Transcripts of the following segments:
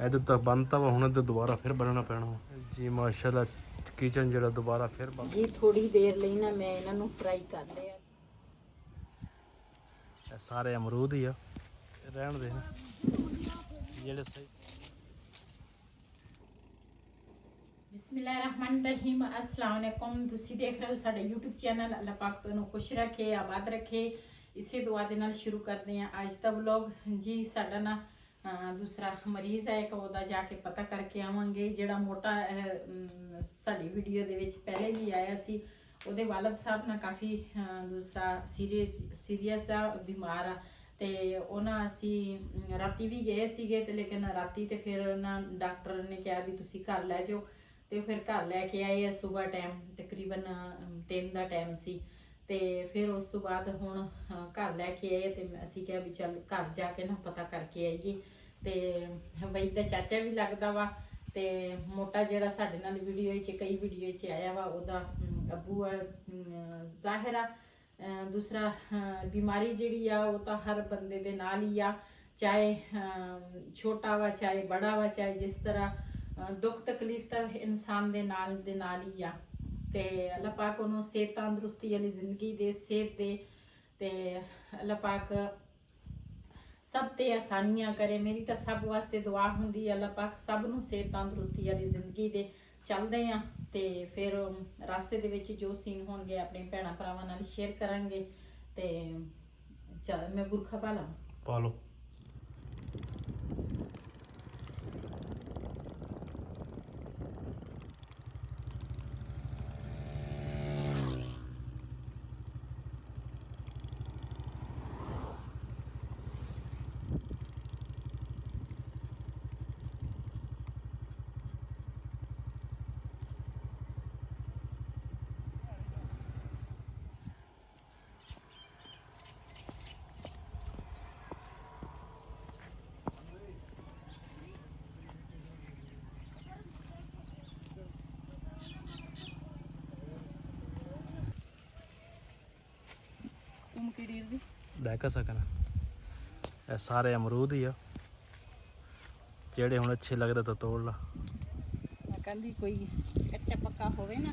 इधर तक बनता वा, हुण इधर दोबारा फिर बनना पैना जी। माशाल्लाह किचन जरा दोबारा फिर बन जी। थोड़ी देर ਲਈ ना मैं इन्हों फ्राई कर लिया। सारे अमरूद ही आ, रहन दे जेड़े सही। बिस्मिल्लाहिर्रहमानिर्रहीम, अस्सलाम वालेकुम। तुसी देख रहे हो साडा यूट्यूब चैनल। अल्लाह पाक तुहानू खुश रखे, आबाद रखे, इसे दुआ दे नाल शुरू करते हैं अज दा व्लॉग जी। साडा ना दूसरा मरीज़ है एक, ओदा जाके पता करके आवांगे। जिहड़ा मोटा साडी वीडियो दे विच पहले भी आया सी, ओदे वालद साहब ना काफ़ी दूसरा सीरीयस आ, बीमार आ। ते ਉਹਨਾਂ ਅਸੀਂ ਰਾਤੀ ਵੀ ਗਏ ਸੀਗੇ ਤੇ ਲੇਕਿਨ ਰਾਤੀ ਤੇ ਫਿਰ ਨਾ ਡਾਕਟਰ ਨੇ ਕਿਹਾ ਵੀ ਤੁਸੀਂ ਘਰ ਲੈ ਜਾਓ, ਤੇ ਫਿਰ ਘਰ ਲੈ ਕੇ ਆਏ ਆ। ਸਵੇਰ ਟਾਈਮ ਤਕਰੀਬਨ 3 ਦਾ ਟਾਈਮ ਸੀ, ਤੇ ਫਿਰ ਉਸ ਤੋਂ ਬਾਅਦ ਹੁਣ ਘਰ ਲੈ ਕੇ ਆਏ ਤੇ ਅਸੀਂ ਕਿਹਾ ਵੀ ਚੱਲ ਘਰ ਜਾ ਕੇ ਨਾ ਪਤਾ ਕਰਕੇ ਆਈਏ। ਤੇ ਬਈ ਦਾ ਚਾਚਾ ਵੀ ਲੱਗਦਾ ਵਾ, ਤੇ ਮੋਟਾ ਜਿਹੜਾ ਸਾਡੇ ਨਾਲ ਵੀਡੀਓ 'ਚ ਕਈ ਵੀਡੀਓ 'ਚ ਆਇਆ ਵਾ, ਉਹਦਾ ਅੱਬੂ ਆ ਜ਼ਾਹਿਰਾ। दूसरा बीमारी जिहड़ी आ वो तो हर बंदे दे नाल ही आ, चाहे छोटा वा चाहे बड़ा वा, चाहे जिस तरह दुख तकलीफ तो इंसान दे नाल ही आ। ते अल्लाह पाक उन्होंने सेहत तंदुरुस्ती वाली जिंदगी दे, सेहत दे, ते अल्लाह पाक सब ते आसानियां करे। मेरी तो सब वास्ते दुआ हुंदी है, अल्लाह पाक सब नूं सेहत तंदुरुस्ती वाली जिंदगी दे। चलते हैं तो फिर रास्ते दे विच जो सीन होणगे अपने भैणां भरावां नाल शेयर करांगे। तो चल मैं बुरखा पा लो। देख सकना ये सारे अमरूद ही आ, जेड़े हुण अच्छे लगदे तो तोड़ ला। कहंदी कोई कच्चा पक्का होवे ना,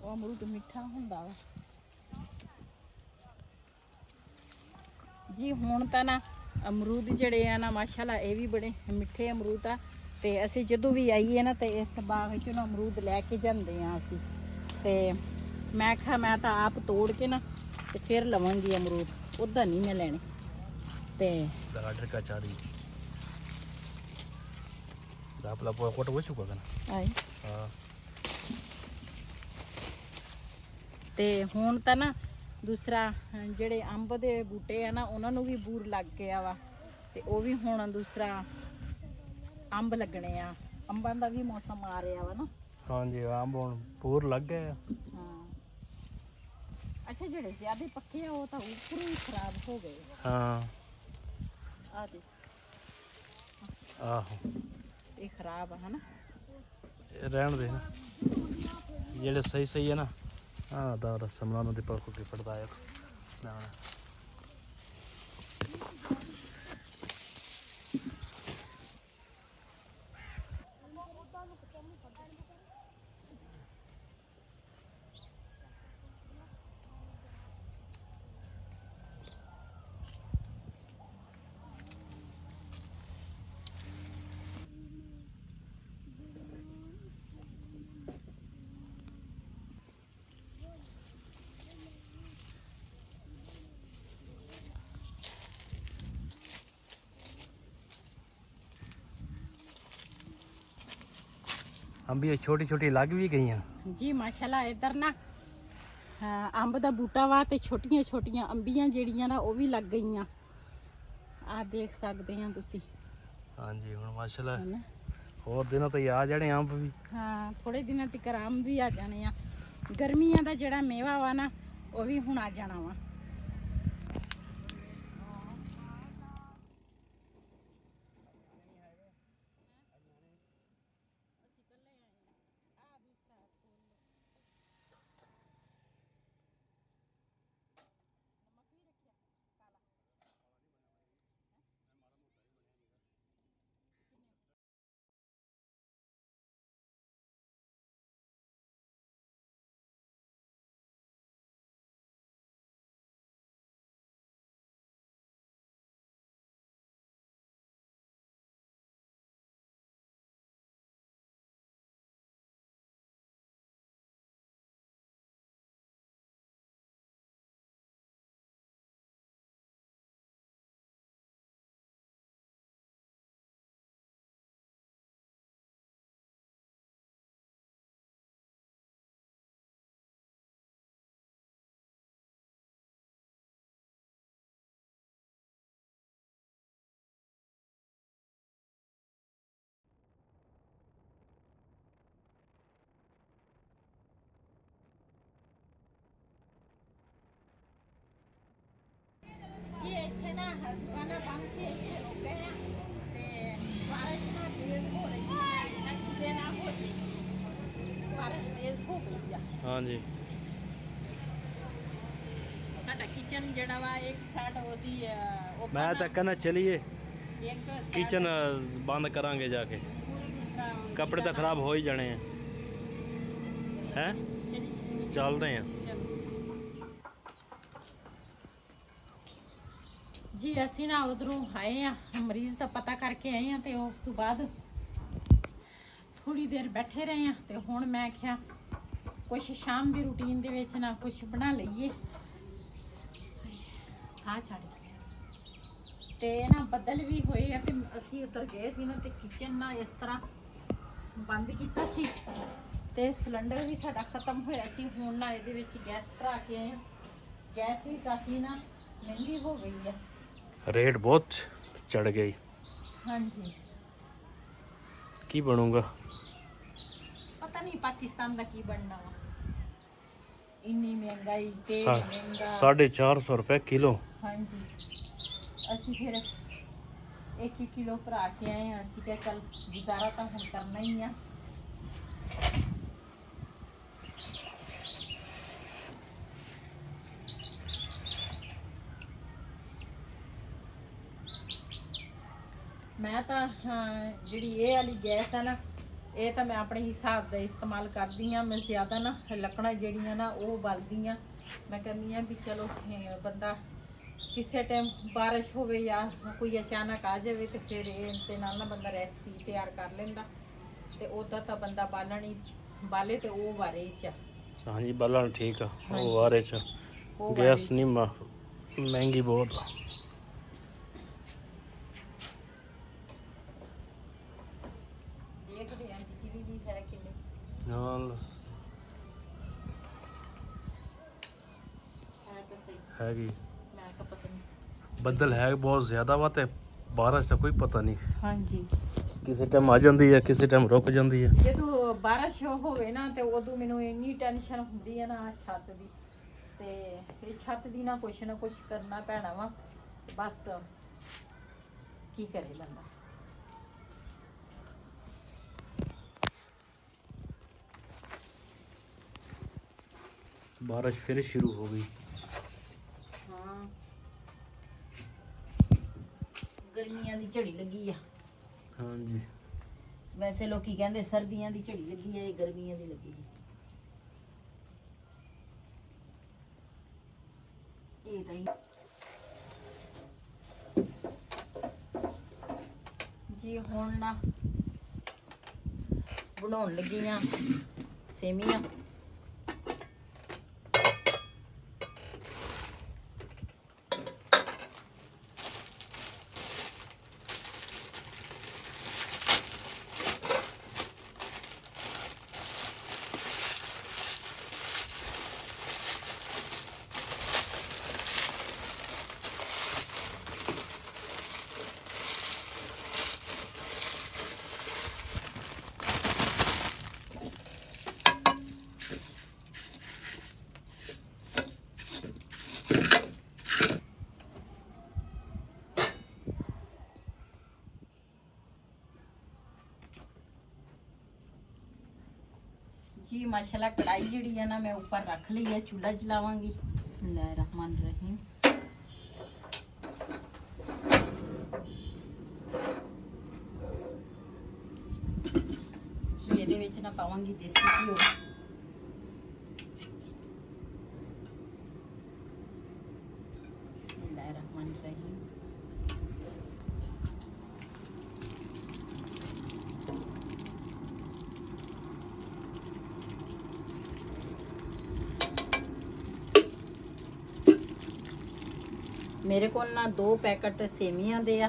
वो अमरूद मिठा हुंदा वा जी। हुण तां ना अमरूद जिहड़े आ ना माशाअल्लाह ये भी बड़े मिठे अमरूद आ। ते असीं जदों भी आईए ना ते इस बाग चों अमरूद लैके जांदे आ असीं। ते मैं आखिया मैं तां आप तोड़ के ना ते फिर लवांगी अमरूद, उदा नहीं मैं लैने। ते का चारी आपला कोट वो चुका ना आई हां। ते हुण तां ना दूसरा ਜਿਹੜੇ ਅੰਬ ਦੇ ਬੂਟੇ ਆ ਨਾ ਉਹਨਾਂ ਨੂੰ ਵੀ ਬੂਰ ਲੱਗ ਗਿਆ ਵਾ, ਤੇ ਉਹ ਵੀ ਹੁਣ ਦੂਸਰਾ ਅੰਬ ਲੱਗਣੇ ਆ। ਅੰਬਾਂ ਦਾ ਵੀ ਮੌਸਮ ਆ ਰਿਹਾ ਵਾ ਨਾ। ਹਾਂਜੀ ਅੰਬ ਹੁਣ ਪੂਰ ਲੱਗ ਗਏ ਆ। ਹਾਂ ਅੱਛਾ, ਜਿਹੜੇ ਜ਼ਿਆਦਾ ਪੱਕੇ ਆ ਉਹ ਤਾਂ ਉੱਪਰੋਂ ਹੀ ਖਰਾਬ ਹੋ ਗਏ। ਹਾਂ ਆ ਦੇ ਆਹੋ ਇਹ ਖਰਾਬ ਆ ਹਨਾ। ਰਹਿਣ ਦੇ ਜਿਹੜੇ ਸਹੀ ਸਹੀ ਹੈ ਨਾ। ਹਾਂ ਦਾ ਸਮਰਾਨ ਦੇ ਪਾਕੋ ਕੇ ਪੜਦਾ ਹੈ ਨਾ। अंबियां छोटी छोटी लग भी गई जी माशाल्लाह। इधर ना अंब दा बूटा वा ते छोटियां छोटियां अंबियां जेड़ियां ना वो भी लग गई। आ देख सकते हैं तुसी। हाँ जी हुण माशाल्लाह होर दिनों तो आ जाने अंब भी। हाँ थोड़े दिनों तक अंब भी आ जाने आ। गर्मियां दा जेड़ा मेवा वा ना वो भी हुण आ जाना वा। ना दुकाना बंद से हो गए हैं ते बारिश ना तेज हो रही है कीड़े ना हो जाए बारिश तेज हो गई है हाँ जी साडा किचन जड़ा वा एक साइड ओदी मैं तो कहना चलिए एक किचन बंद करांगे जाके कपड़े तो खराब हो ही जाने हैं हैं चलते हैं जी ਅਸੀਂ ਨਾ ਉਧਰੋਂ ਆਏ ਆ ਮਰੀਜ਼ ਦਾ ਪਤਾ ਕਰਕੇ ਆਏ ਆ ਤੇ ਉਸ ਤੋਂ ਬਾਅਦ ਥੋੜੀ ਦੇਰ ਬੈਠੇ ਰਹੇ ਆ ਤੇ ਹੁਣ ਮੈਂ ਕਿਹਾ ਕੁਝ ਸ਼ਾਮ ਦੀ ਰੁਟੀਨ ਦੇ ਵਿੱਚ ਨਾ ਕੁਝ ਬਣਾ ਲਈਏ ਸਾਹ ਚੜ ਗਿਆ ਤੇ ਨਾ ਬੱਦਲ ਵੀ ਹੋਏ ਆ ਤੇ ਅਸੀਂ ਉੱਧਰ ਗਏ ਸੀ ਨਾ ਤੇ ਕਿਚਨ ਨਾ ਇਸ ਤਰ੍ਹਾਂ ਬੰਦ ਕੀਤਾ ਸੀ ਤੇ ਸਿਲੰਡਰ ਵੀ ਸਾਡਾ ਖਤਮ ਹੋਇਆ ਸੀ ਹੁਣ ਨਾ ਇਹਦੇ ਵਿੱਚ ਗੈਸ ਭਰਾ ਕੇ ਆਏ ਆ ਗੈਸ ਵੀ ਕਾਫੀ ਨਾ ਮਹਿੰਗੀ ਹੋ ਗਈ ਹੈ रेट बहुत चढ़ गई हाँ जी की बनूंगा पता नहीं पाकिस्तान का की बनना वा इन्नी महंगाई तेल महंगा 450 रुपए किलो हाँ जी ਅਸੀਂ ਫਿਰ 1 किलो भरा के आए हैं ਅਸੀਂ ਕਿਹਾ ਚੱਲ ਗੁਜ਼ਾਰਾ ਤਾਂ ਹੁਣ ਕਰਨਾ ਹੀ ਆ मैं तो जी ये वाली गैस है ना ये तो मैं अपने हिसाब का इस्तेमाल करती हाँ मैं ज़्यादा ना लकड़ा जड़ियाँ ना वो बालदी हाँ मैं कहनी हाँ भी चलो बंदा किसी टाइम बारिश हो या कोई अचानक आ जाए तो फिर ये ना बंदा रेसिपी तैयार कर लेंदा तो उदा तो बंदा बालन ही बाले तो वो बारे च हाँ जी बालन ठीक है वो बारे च गैस नहीं महंगी बहुत हैगी ਬੱਦਲ ਹੈ ਬਹੁਤ ਜ਼ਿਆਦਾ ਵਾ ਤੇ ਬਾਰਿਸ਼ ਦਾ ਕੋਈ ਪਤਾ ਨਹੀਂ हाँ जी ਕਿਸੇ ਟਾਈਮ ਆ ਜਾਂਦੀ ਹੈ ਕਿਸੇ ਟਾਈਮ ਰੁਕ ਜਾਂਦੀ ਹੈ ਜਦੋਂ ਬਾਰਿਸ਼ ਹੋਵੇ ਨਾ ਤੇ ਉਦੋਂ ਮੈਨੂੰ ਇੰਨੀ ਟੈਨਸ਼ਨ ਹੁੰਦੀ ਹੈ ਨਾ ਛੱਤ ਦੀ ਤੇ ਇਹ ਛੱਤ ਦੀ ਨਾ ਕੁਛ ਕਰਨਾ ਪੈਣਾ ਵਾ ਬਸ ਕੀ ਕਰੇ ਬੰਦਾ बारिश फिर शुरू हो गई हाँ गर्मियां दी झड़ी लगी है हाँ जी वैसे लोग कहते सर्दियां दी झड़ी लगी है गर्मियां दी लगी है जी हुण ना बनाउण लगी आ सेमियां जी माशाल्लाह कढ़ाई जी है ना मैं ऊपर रख ली है चूल्हा जलावांगी बिस्मिल्लाहिर्रहमानिर्रहीम जी ਇਹਦੇ ਵਿੱਚ ਨਾ ਪਾਵਾਂਗੀ ਦੇਸੀ ਘਿਓ बिस्मिल्लाहिर्रहमानिर्रहीम मेरे को ना 2 पैकेट सेमियां दे आ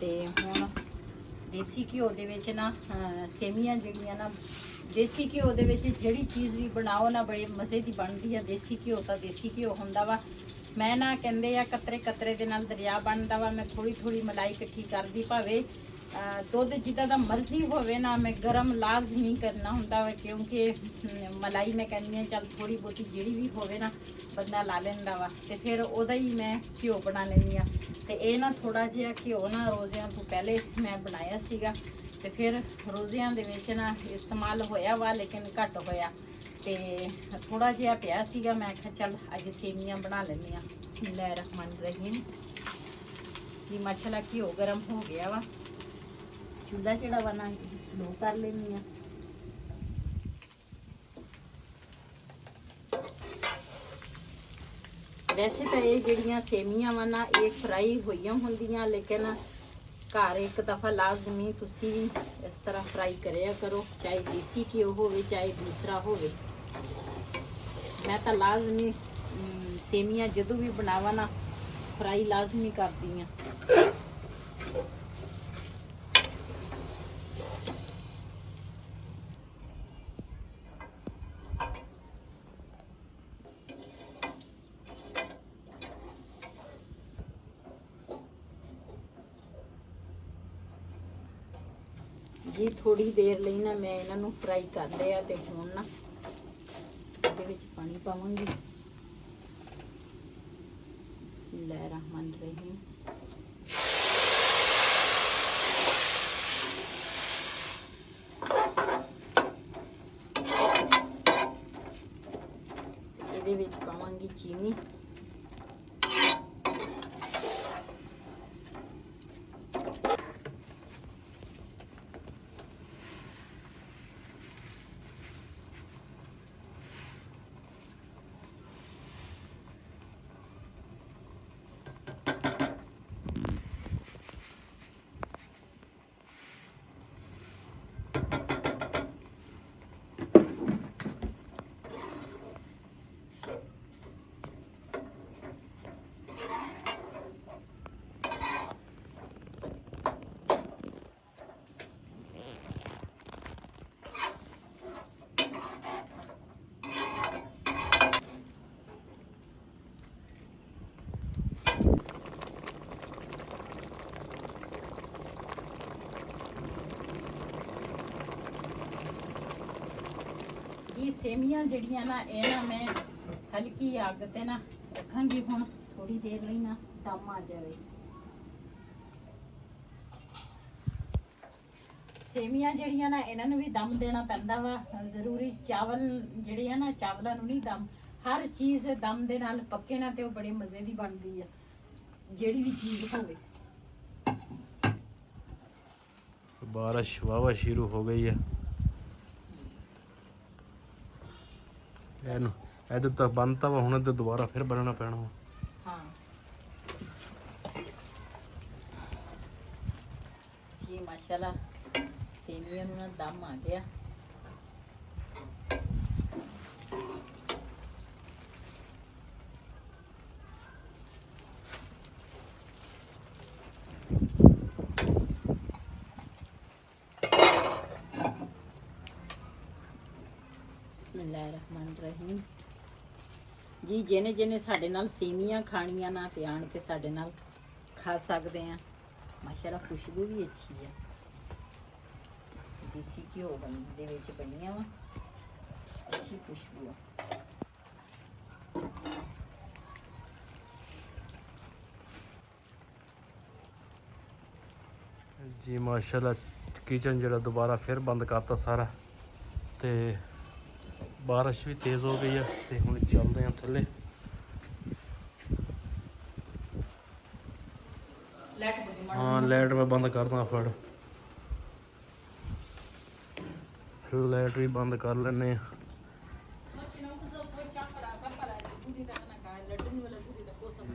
ते हुण देसी घिओ दे विच ना सेमियां जिहड़ियां ना देसी घिओ दे विच जिहड़ी चीज़ भी बनाओ ना बड़े मज़े दी बनदी है देसी घिओ तां देसी घिओ हुंदा वा मैं ना कहंदे आ कतरे कतरे दे नाल दरिया बनदा वा मैं थोड़ी थोड़ी मलाई इकट्ठी करदी भावे ਦੁੱਧ ਜਿੱਦਾਂ ਦਾ ਮਰਜ਼ੀ ਹੋਵੇ ਨਾ, ਮੈਂ ਗਰਮ ਲਾਜ਼ਮੀ ਕਰਨਾ ਹੁੰਦਾ ਵਾ, ਕਿਉਂਕਿ ਮਲਾਈ ਮੈਂ ਕਹਿੰਦੀ ਹਾਂ ਚੱਲ ਥੋੜੀ ਬਹੁਤੀ ਜਿਹੜੀ ਵੀ ਹੋਵੇ ਨਾ ਬੰਦਾ ਲਾ ਲੈਂਦਾ ਵਾ, ਤੇ ਫਿਰ ਉਹਦਾ ਹੀ ਮੈਂ ਘਿਓ ਬਣਾ ਲੈਂਦੀ ਆ। ਤੇ ਇਹ ਨਾ ਥੋੜਾ ਜਿਹਾ ਘਿਓ ਨਾ ਰੋਜ਼ਿਆਂ ਤੋਂ ਪਹਿਲੇ ਮੈਂ ਬਣਾਇਆ ਸੀਗਾ, ਤੇ ਫਿਰ ਰੋਜ਼ਿਆਂ ਦੇ ਵਿੱਚ ਨਾ ਇਸਤੇਮਾਲ ਹੋਇਆ ਵਾ, ਲੇਕਿਨ ਘੱਟ ਹੋਇਆ, ਤੇ ਥੋੜਾ ਜਿਹਾ ਪਿਆ ਸੀਗਾ। ਮੈਂ ਕਿਹਾ ਚੱਲ ਅੱਜ ਸੇਵੀਆਂ ਬਣਾ ਲੈਂਦੇ ਆ। ਬਿਸਮਿल्लाह रहमान रहीम ਜੀ। ਮਾਸ਼ਾਅੱਲਾ ਘਿਓ ਗਰਮ ਹੋ ਗਿਆ ਵਾ। ਚੁੱਲ੍ਹਾ ਜਿਹੜਾ ਵਾ ਨਾ ਸਲੋ ਕਰ ਲੈਂਦੀ ਆ। ਵੈਸੇ ਤਾਂ ਇਹ ਜਿਹੜੀਆਂ ਸੇਵੀਆਂ ਵਾ ਨਾ ਇਹ ਫਰਾਈ ਹੋਈਆਂ ਹੁੰਦੀਆਂ, ਲੇਕਿਨ ਘਰ ਇੱਕ ਦਫਾ ਲਾਜ਼ਮੀ ਤੁਸੀਂ ਵੀ ਇਸ ਤਰ੍ਹਾਂ ਫਰਾਈ ਕਰਿਆ ਕਰੋ, ਚਾਹੇ ਦੇਸੀ ਘਿਓ ਹੋਵੇ ਚਾਹੇ ਦੂਸਰਾ ਹੋਵੇ। ਮੈਂ ਤਾਂ ਲਾਜ਼ਮੀ ਸੇਵੀਆਂ ਜਦੋਂ ਵੀ ਬਣਾਵਾਂ ਨਾ ਫਰਾਈ ਲਾਜ਼ਮੀ ਕਰਦੀ ਆ। ਜੀ ਥੋੜੀ ਦੇਰ ਲਈ ਨਾ ਮੈਂ ਇਹਨਾਂ ਨੂੰ ਫਰਾਈ ਕਰ ਲਿਆ, ਤੇ ਹੁਣ ਨਾ ਇਹਦੇ ਵਿੱਚ ਪਾਣੀ ਪਾਵਾਂਗੀ। ਬਿਸਮਿल्लाह रहमान रहीम। ਇਹਦੇ ਵਿੱਚ ਪਾਵਾਂਗੀ ਚੀਨੀ। ਜੀ ਸੇਮੀਆਂ ਜਿਹੜੀਆਂ ਨਾ ਇਹ ਨਾ ਮੈਂ ਹਲਕੀ ਅੱਗ ਤੇ ਨਾ ਰੱਖਾਂਗੀ। ਹੁਣ ਥੋੜੀ ਦੇਰ ਲਈ ਨਾ ਦਮ ਆ ਜਾਵੇ। ਸੇਮੀਆਂ ਜਿਹੜੀਆਂ ਨਾ ਇਹਨਾਂ ਨੂੰ ਵੀ ਦਮ ਦੇਣਾ ਪੈਂਦਾ ਵਾ ਜ਼ਰੂਰੀ। ਚਾਵਲ ਜਿਹੜੇ ਆ ਨਾ ਚਾਵਲਾਂ ਨੂੰ ਨਹੀਂ ਦਮ, ਹਰ ਚੀਜ਼ ਦਮ ਦੇ ਨਾਲ ਪੱਕੇ ਨਾ ਤੇ ਉਹ ਬੜੇ ਮਜ਼ੇ ਦੀ ਬਣਦੀ ਆ ਜਿਹੜੀ ਵੀ ਚੀਜ਼ ਹੋਵੇ। ਬਾਰਿਸ਼ ਵਾਵਾ ਸ਼ੁਰੂ ਹੋ ਗਈ ਹੈ। ਇਹਨੂੰ ਇਹਦੇ ਤੱਕ ਬੰਨਤਾ ਵਾ, ਹੁਣ ਤੇ ਦੁਬਾਰਾ ਫਿਰ ਬਣਨਾ ਪੈਣਾ ਵਾ। ਹਾਂ ਜੀ ਮਾਸ਼ਾਅੱਲਾ ਸੇਮੀਆਂ ਨੂੰ ਨਾ ਦਮ ਆ ਗਿਆ। ਬਿਸਮਿल्लाह रहमान रहीम ਜੀ। ਜਿਹਨੇ ਜਿਹਨੇ ਸਾਡੇ ਨਾਲ ਸੇਵੀਆਂ ਖਾਣੀਆਂ ਨਾ ਤੇ ਆਣ ਕੇ ਸਾਡੇ ਨਾਲ ਖਾ ਸਕਦੇ ਆ। ਮਾਸ਼ਾਅੱਲਾ ਖੁਸ਼ਬੂ ਵੀ ਅੱਛੀ ਹੈ। ਦੇਸੀ ਘਿਓ ਦੇ ਵਿੱਚ ਬਣੀਆਂ ਵਾ, ਅੱਛੀ ਖੁਸ਼ਬੂ ਆ। ਜੀ ਮਾਸ਼ਾਅੱਲਾ ਕਿਚਨ ਜਿਹੜਾ ਦੁਬਾਰਾ ਫਿਰ ਬੰਦ ਕਰਤਾ ਸਾਰਾ, ਤੇ ਬਾਰਿਸ਼ ਵੀ ਤੇਜ਼ ਹੋ ਗਈ ਆ, ਤੇ ਹੁਣ ਚੱਲਦੇ ਆ ਥੱਲੇ। ਹਾਂ ਲਾਈਟ ਮੈਂ ਬੰਦ ਕਰਦਾ, ਫੜ ਲਾਈਟ ਵੀ ਬੰਦ ਕਰ ਲੈਨੇ ਆ।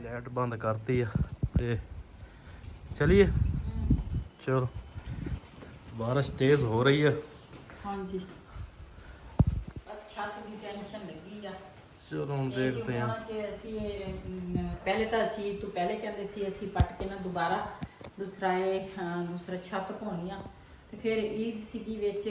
ਲਾਈਟ ਬੰਦ ਕਰਤੀ ਆ ਤੇ ਚਲਿਏ। ਚਲੋ ਬਾਰਿਸ਼ ਤੇਜ਼ ਹੋ ਰਹੀ ਹੈ। ਹਾਂਜੀ ਛੱਤ ਦੀ ਟੈਨਸ਼ਨ ਲੱਗੀ ਆ। ਚਲੋ ਹੁਣ ਦੇਖਦੇ ਹਾਂ। ਅਸੀਂ ਪਹਿਲੇ ਤਾਂ ਅਸੀਂ ਤੋਂ ਪਹਿਲੇ ਕਹਿੰਦੇ ਸੀ ਅਸੀਂ ਪੱਟ ਕੇ ਨਾ ਦੁਬਾਰਾ ਦੂਸਰਾ ਛੱਤ ਪਾਉਣੀ ਆ, ਤੇ ਫਿਰ ਈਦ ਸੀਗੀ ਵਿੱਚ,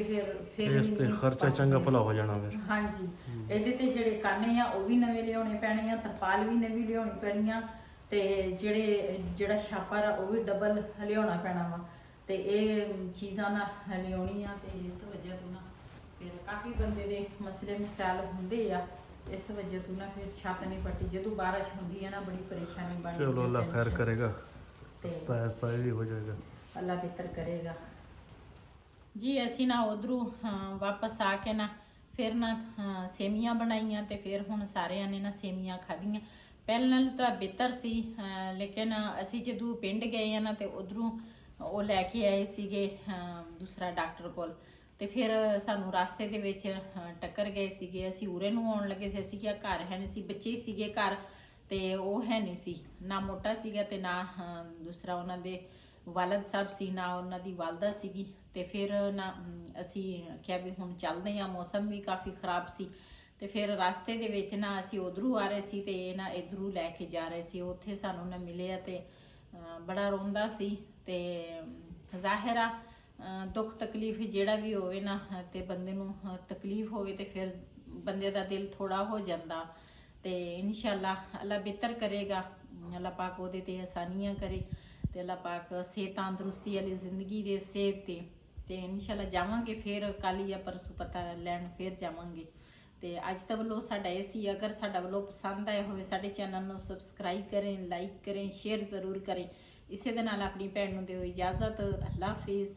ਫਿਰ ਇਸ ਤੇ ਖਰਚਾ ਚੰਗਾ ਭਲਾ ਹੋ ਜਾਣਾ ਫਿਰ। ਹਾਂਜੀ ਇਹਦੇ ਤੇ ਜਿਹੜੇ ਕਾਨੇ ਆ ਉਹ ਵੀ ਨਵੇਂ ਲਿਆਉਣੇ ਪੈਣੇ ਆ, ਤਰਪਾਲ ਵੀ ਨਵੀਂ ਲਿਆਉਣੀ ਪੈਣੀ ਆ, ਤੇ ਜਿਹੜਾ ਛਾਪਰ ਆ ਉਹ ਵੀ ਡਬਲ ਲਿਆਉਣਾ ਪੈਣਾ ਵਾ। ਤੇ ਇਹ ਚੀਜ਼ਾਂ ਨਾ ਲਿਆਉਣੀਆਂ ਤੇ ਇਸ ਵਜ੍ਹਾ ਤੋਂ ਨਾ ਫਿਰ ਕਾਫੀ ਬੰਦੇ ਦੇ ਮਸਲੇ ਮਸਾਇਲ ਹੁੰਦੇ ਆ। ਇਸ ਵਜ੍ਹਾ ਤੋਂ ਨਾ ਫਿਰ ਛੱਤ ਨਹੀਂ ਪੱਟੀ। ਜਦੋਂ ਬਾਰਿਸ਼ ਹੁੰਦੀ ਹੈ ਨਾ ਬੜੀ ਪਰੇਸ਼ਾਨੀ ਬਣਦੀ ਹੈ। ਚਲੋ ਅੱਲਾ ਖੈਰ ਕਰੇਗਾ, ਤੇ ਆਸਤਾ ਵੀ ਹੋ ਜਾਏਗਾ, ਅੱਲਾ ਬਿਹਤਰ ਕਰੇਗਾ ਜੀ। ਅਸੀਂ ਨਾ ਉਧਰੋਂ ਵਾਪਸ ਆ ਕੇ ਨਾ ਫਿਰ ਨਾ ਸੇਮੀਆਂ ਬਣਾਈਆਂ ਤੇ ਫਿਰ ਹੁਣ ਸਾਰਿਆਂ ਨੇ ਨਾ ਸੇਮੀਆਂ ਖਾਧੀਆਂ। ਪਹਿਲਾਂ ਨਾਲੋਂ ਤਾਂ ਬਿਹਤਰ ਸੀ, ਲੇਕਿਨ ਅਸੀਂ ਜਦੋਂ ਪਿੰਡ ਗਏ ਆ ਨਾ ਤੇ ਉਧਰੋਂ ਉਹ ਲੈ ਕੇ ਆਏ ਸੀਗੇ ਦੂਸਰਾ ਡਾਕਟਰ ਕੋਲ। ਤੇ ਫਿਰ ਸਾਨੂੰ ਰਸਤੇ ਦੇ ਵਿੱਚ ਟੱਕਰ ਗਏ ਸੀਗੇ। ਅਸੀਂ ਉਰੇ ਨੂੰ ਆਉਣ ਲੱਗੇ ਸੀ, ਅਸੀਂ ਕਿਹਾ ਘਰ ਹੈ ਨਹੀਂ ਸੀ, ਬੱਚੇ ਹੀ ਸੀਗੇ ਘਰ ਤੇ ਉਹ ਹੈ ਨਹੀਂ ਸੀ, ਨਾ ਮੋਟਾ ਸੀਗਾ ਤੇ ਨਾ ਦੂਸਰਾ ਉਹਨਾਂ ਦੇ ਵਾਲਦ ਸਾਹਿਬ ਸੀ, ਨਾ ਉਹਨਾਂ ਦੀ ਵਾਲਦਾ ਸੀਗੀ। ਤੇ ਫਿਰ ਨਾ ਅਸੀਂ ਕਿਹਾ ਵੀ ਹੁਣ ਚੱਲਦੇ ਹਾਂ, ਮੌਸਮ ਵੀ ਕਾਫੀ ਖਰਾਬ ਸੀ। ਤੇ ਫਿਰ ਰਸਤੇ ਦੇ ਵਿੱਚ ਨਾ ਅਸੀਂ ਉਧਰੋਂ ਆ ਰਹੇ ਸੀ ਤੇ ਇਹ ਨਾ ਇਧਰੋਂ ਲੈ ਕੇ ਜਾ ਰਹੇ ਸੀ। ਉੱਥੇ ਸਾਨੂੰ ਨਾ ਮਿਲਿਆ ਤੇ ਬੜਾ ਰੋਂਦਾ ਸੀ। ਤੇ ਜ਼ਾਹਿਰ ਆ ਦੁੱਖ ਤਕਲੀਫ ਜਿਹੜਾ ਵੀ ਹੋਵੇ ਨਾ ਤੇ ਬੰਦੇ ਨੂੰ ਤਕਲੀਫ ਹੋਵੇ ਤੇ ਫਿਰ ਬੰਦੇ ਦਾ ਦਿਲ ਥੋੜਾ ਹੋ ਜਾਂਦਾ। ਤੇ ਇਨਸ਼ਾਅੱਲਾ ਅੱਲਾ ਬਿਹਤਰ ਕਰੇਗਾ, ਅੱਲਾ ਪਾਕ ਉਹਦੇ ਤੇ ਆਸਾਨੀਆਂ ਕਰੇ ਤੇ ਅੱਲਾ ਪਾਕ ਸਿਹਤ ਤੰਦਰੁਸਤੀ ਵਾਲੀ ਜ਼ਿੰਦਗੀ ਦੇ ਸਿਹਤ ਤੇ ਇਨਸ਼ਾਅੱਲਾ ਜਾਵਾਂਗੇ ਫਿਰ ਕੱਲ੍ਹ ਜਾਂ ਪਰਸੋਂ ਪਤਾ ਲੈਣ ਫਿਰ ਜਾਵਾਂਗੇ। ਤੇ ਅੱਜ ਦਾ ਵਲੋਗ ਸਾਡਾ ਇਹ ਸੀ। ਅਗਰ ਸਾਡਾ ਵਲੋਗ ਪਸੰਦ ਆਇਆ ਹੋਵੇ ਸਾਡੇ ਚੈਨਲ ਨੂੰ ਸਬਸਕ੍ਰਾਈਬ ਕरें, ਲਾਈਕ ਕरें, ਸ਼ੇਅਰ ਜ਼ਰੂਰ ਕरें। ਇਸੇ ਦੇ ਨਾਲ ਆਪਣੀ ਭੈਣ ਨੂੰ ਦਿਓ ਇਜਾਜ਼ਤ। ਅੱਲਾ ਹਾਫਿਜ਼।